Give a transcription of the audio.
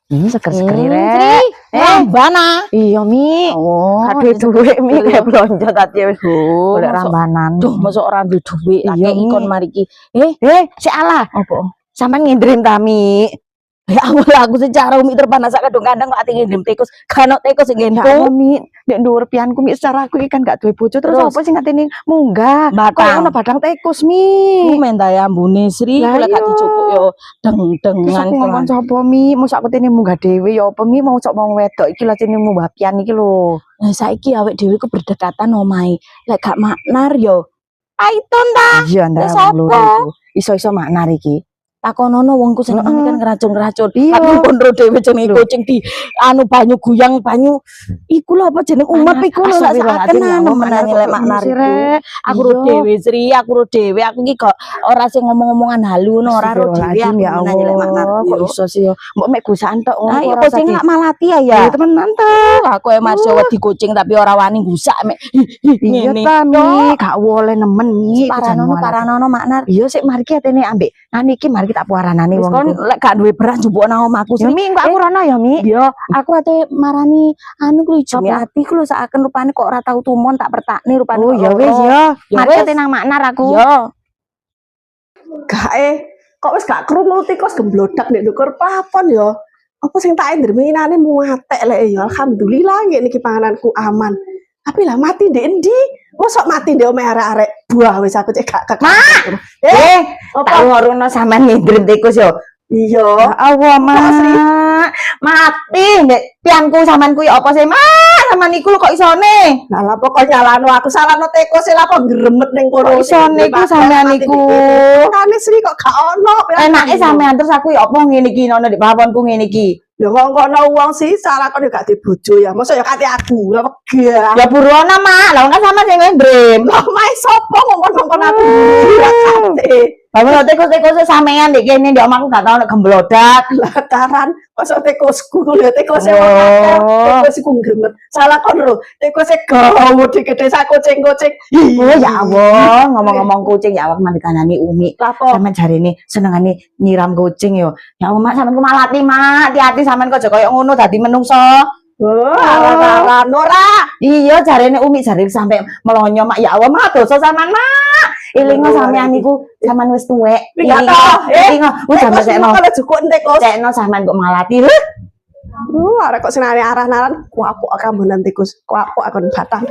Seger-seger rek. Rambana. Iya, Mi. Oh, Aduh duwe Mi kayak blonjo tadi wis golek rambanan. Duh, mosok ora duwe dhuwit Iya, akeh ikon mari iki. Si Allah. Apa? Sampeyan nginderin ta, Mi. Ya awal aku secara umi terpanas kadung kandang kok ati ngindim tikus. Kan tikus sing Ya gendong. Mi, nek dhuwur pianku Mi secara aku iki kan gak duwe bojo terus Terus? apa sing ngateni munggah. Kok Batang. ono badang tikus, Mi. Ku menta ya ambune Sri, Lah kula gak iya. dicupuk yo Terus deng-dengan. aku ngomong sapa Mi, mosok aku tene munggah dhewe ya apa Mi mau sok wong wedok iki lho jenenge munggah pian iki lho. Nah, saiki awake dhewe ku berdekatan omahe. Lek gak maknar yo Aiton ta. Iya antara sapa? wong loro iku. Iso-iso maknar iki. Takonono wongku sing Heeh. kan ngeracun-ngeracun. Iya. Tapi pun ro dhewe jenenge Lho. kucing di anu banyu guyang banyu. Iku lho apa jeneng umat iku lho sak Astagfirullahaladzim, ya Allah, menan maknar lek kok maknar sih, iku. Rek. Aku ro Iya. dhewe Sri, aku ro dhewe. Aku iki kok ora sing ngomong-ngomongan halu no ora ro dhewe Astagfirullahaladzim, aku ya menan lek maknar. Allah. Kok iso sih yo? Mbok mek gusaan tok ngono Ah, iya ora kucing usah lak malati ya ya. Ya temenan ta. Aku masih wedi kucing tapi ora wani gusak mek. Iya Ngene. ta Mi, gak woleh nemen Mi. Paranono maknar. Iya sik mari ki atene ambek nani iki mari kita puaranane Wis wong kon iku. lek gak duwe beras njupuk nang omahku Ya Sri. Mi engko aku rono ya Mi. Iya, aku ate marani anu kuwi jumi Apa? ati ku lho saken rupane kok ora tau tumon tak pertakne rupane. Oh kok ya loro. wis ya. Ya Mari wis. ate nang maknar aku. Iya. Gae kok wis gak krungu tikus gemblodak nek ndukur plafon ya. Apa sing tak enderminane muatek lek ya. Alhamdulillah ngene iki pangananku aman. Tapi lah mati ndek endi? Mosok mati ndek omah arek-arek. Buah wis aku cek gak Tak apa? ngono sampean ngindrim tikus yo. Iya. Ya Allah, Mak. Mati nek pianku sampean kuwi apa sih, Mak? Sampean iku lho kok isone? Nah lah pokok nyalano aku salahno tikus e lah kok gremet ning kono. Kok isone iku sampean iku? Kane Sri kok gak ono. Enake sampean terus aku ya apa ngene iki nono di pawonku ngene iki. Ya kok ngono wong sih salah kon yo gak dibojo ya. Mosok ya kate aku. Lah wegah. Ya buruana, Mak. Lah kan sampean sing ngendrim. Lah mae sapa ngomong-ngomong aku. Ya kate. Bapak tikus-tikus sampean ndek kene ndek omahku gak tau nek gemblodak. Lataran masa tikusku lho tikus e Oh. tikus iku gremet salah kon lho tikus e gawe digede sak kucing-kucing Oh ya Allah, ngomong-ngomong kucing ya Allah mandikanani Umi. lapo Sampeyan jarene senengane nyiram kucing yo. Ya Allah, Mak, sampean ku malati, Mak. Hati-hati sampean kok koyo ngono dadi menungso. alah ora Iya, jarene Umi jarene sampe melonyo, Mak. Ya Allah, Mak, dosa sampean, Mak. Ilingo sampean iku sampean wis tuwek. Iya toh, Ilingo, wis sampe sekno. kalau cukup tikus Sekno sampean kok malati. arek kok senane arah-arahan kuapuk akan tikus kuapuk akan batang